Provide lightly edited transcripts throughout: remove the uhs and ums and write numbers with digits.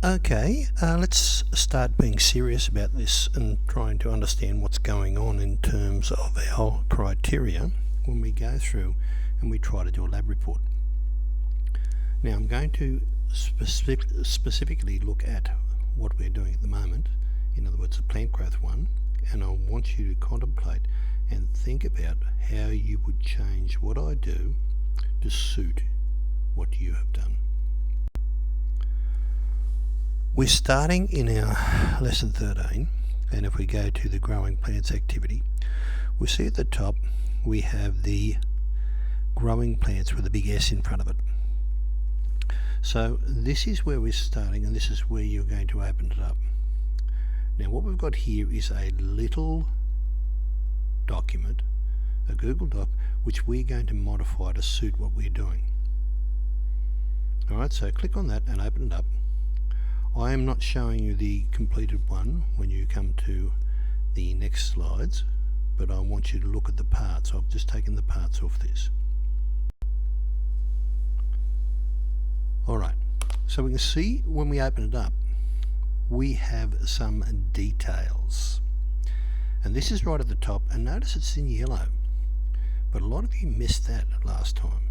Okay, let's start being serious about this and trying to understand what's going on in terms of our criteria when we go through and we try to do a lab report. Now I'm going to specifically look at what we're doing at the moment, in other words the plant growth one, and I want you to contemplate and think about how you would change what I do to suit what you have done. We're starting in our lesson 13, and if we go to the growing plants activity, we see at the top we have the growing plants with a big S in front of it. So this is where we're starting, and this is where you're going to open it up. Now what we've got here is a little document, a Google Doc, which we're going to modify to suit what we're doing. Alright, so click on that and open it up. I am not showing you the completed one when you come to the next slides, but I want you to look at the parts. I've just taken the parts off this. Alright, so we can see when we open it up, we have some details. And this is right at the top, and notice it's in yellow. But a lot of you missed that last time.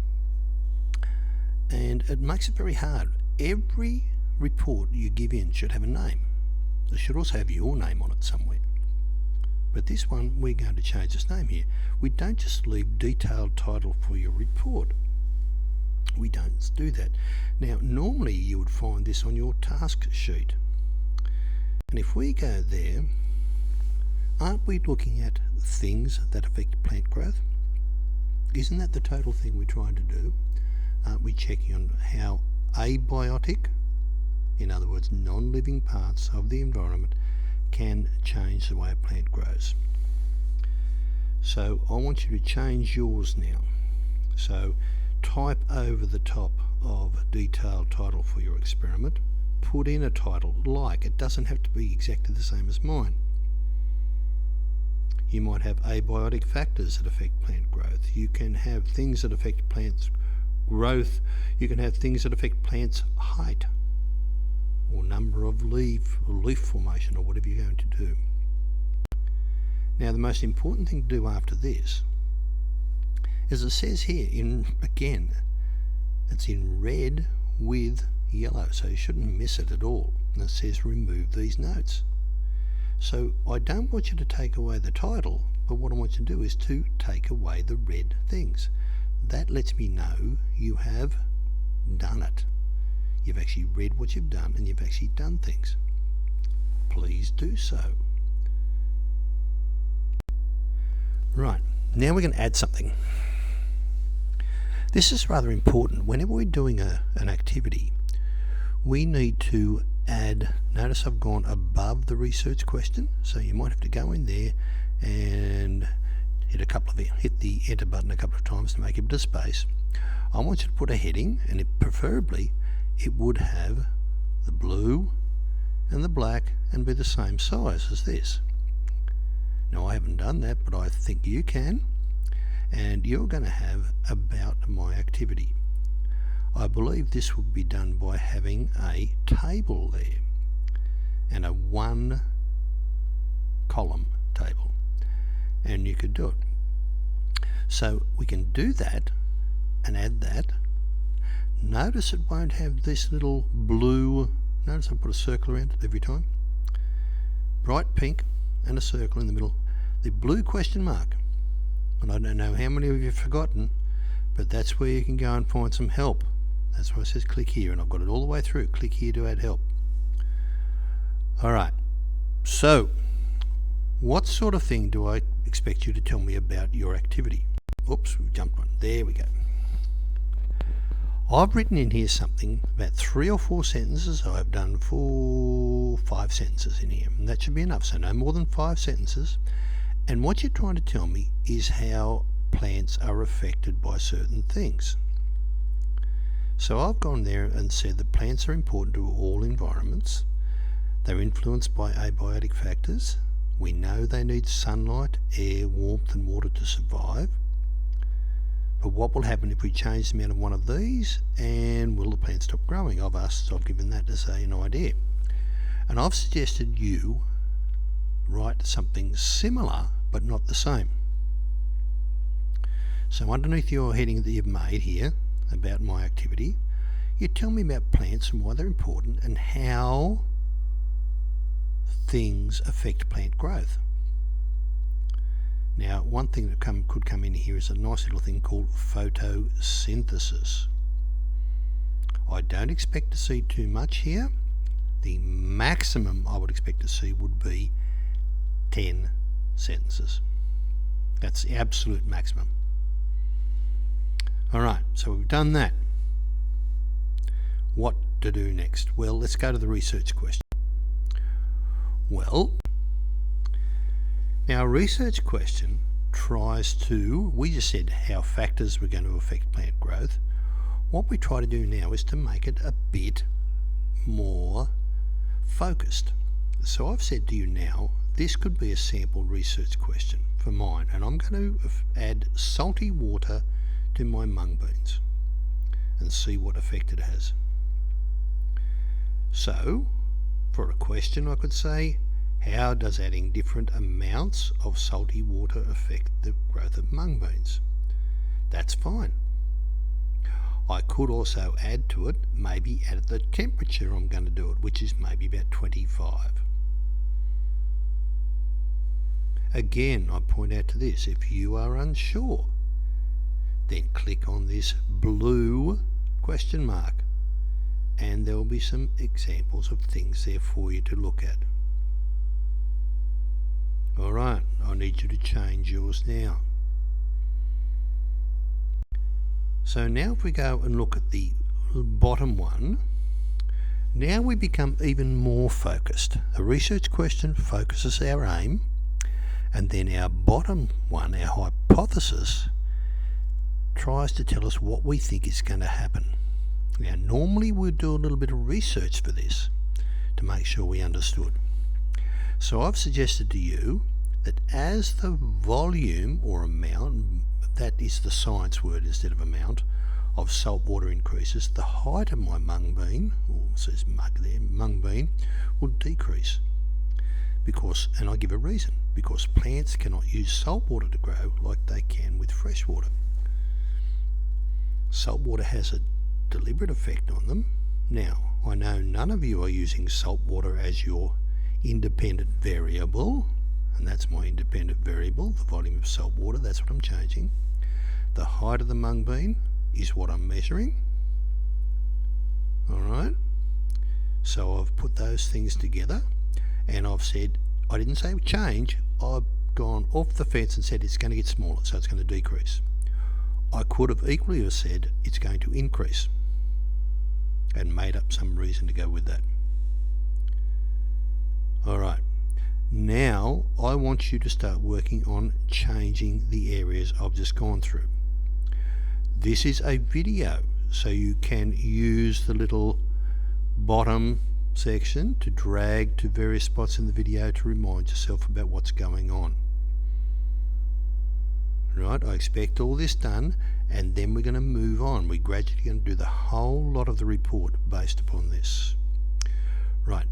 And it makes it very hard. Every report you give in should have a name. It should also have your name on it somewhere. But this one, we're going to change this name here. We don't just leave detailed title for your report. We don't do that. Now normally you would find this on your task sheet. And if we go there, aren't we looking at things that affect plant growth? Isn't that the total thing we're trying to do? Aren't we checking on how abiotic, in other words non-living parts of the environment, can change the way a plant grows? So I want you to change yours now. So type over the top of detailed title for your experiment, put in a title like, it doesn't have to be exactly the same as mine. You might have abiotic factors that affect plant growth. You can have things that affect plants growth. You can have things that affect plants height, or number of leaf formation, or whatever you're going to do. Now the most important thing to do after this, as it says here, again it's in red with yellow, so you shouldn't miss it at all. And it says remove these notes. So I don't want you to take away the title, but what I want you to do is to take away the red things. That lets me know you have done it. You've actually read what you've done, and you've actually done things. Please do so. Right, now we're going to add something. This is rather important. Whenever we're doing an activity, we need to add, notice I've gone above the research question, so you might have to go in there and hit the enter button a couple of times to make a bit of space. I want you to put a heading, and preferably it would have the blue and the black and be the same size as this. Now I haven't done that, but I think you can, and you're going to have about my activity. I believe this would be done by having a table there and a one column table, and you could do it. So we can do that and add that. Notice it won't have this little blue, notice I put a circle around it every time, bright pink and a circle in the middle, the blue question mark. And I don't know how many of you have forgotten, but that's where you can go and find some help. That's why it says click here, and I've got it all the way through. Click here to add help. Alright, so what sort of thing do I expect you to tell me about your activity? Oops, we've jumped one. There we go. I've written in here something, about 3 or 4 sentences. I've done 5 sentences in here, and that should be enough, so no more than 5 sentences. And what you're trying to tell me is how plants are affected by certain things. So I've gone there and said that plants are important to all environments. They're influenced by abiotic factors. We know they need sunlight, air, warmth and water to survive. But what will happen if we change the amount of one of these, and will the plant stop growing? I've given that as an idea. And I've suggested you write something similar but not the same. So underneath your heading that you've made here about my activity, you tell me about plants and why they're important and how things affect plant growth. Now, one thing that could come in here is a nice little thing called photosynthesis. I don't expect to see too much here. The maximum I would expect to see would be 10 sentences. That's the absolute maximum. Alright, so we've done that. What to do next? Well, let's go to the research question. Well, now a research question tries to, we just said how factors were going to affect plant growth. What we try to do now is to make it a bit more focused. So I've said to you now, this could be a sample research question for mine, and I'm going to add salty water to my mung beans and see what effect it has. So, for a question I could say, how does adding different amounts of salty water affect the growth of mung beans? That's fine. I could also add to it, maybe at the temperature I'm going to do it, which is maybe about 25. Again, I point out to this, if you are unsure, then click on this blue question mark and there will be some examples of things there for you to look at. Alright, I need you to change yours now. So now if we go and look at the bottom one, now we become even more focused. The research question focuses our aim, and then our bottom one, our hypothesis, tries to tell us what we think is going to happen. Now normally we'll do a little bit of research for this to make sure we understood. So I've suggested to you that as the volume or amount, that is the science word instead of amount, of salt water increases, the height of my mung bean, or it says mug there, mung bean, will decrease. Because, and I give a reason, because plants cannot use salt water to grow like they can with fresh water. Salt water has a deliberate effect on them. Now, I know none of you are using salt water as your independent variable, and that's my independent variable, the volume of salt water, that's what I'm changing. The height of the mung bean is what I'm measuring. Alright, so I've put those things together and I've said, I didn't say change, I've gone off the fence and said it's going to get smaller, so it's going to decrease. I could have equally have said it's going to increase and made up some reason to go with that. Alright, now I want you to start working on changing the areas I've just gone through. This is a video, so you can use the little bottom section to drag to various spots in the video to remind yourself about what's going on. Right, I expect all this done, and then we're going to move on. We're gradually going to do the whole lot of the report based upon this. Right,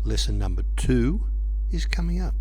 lesson number 2 is coming up.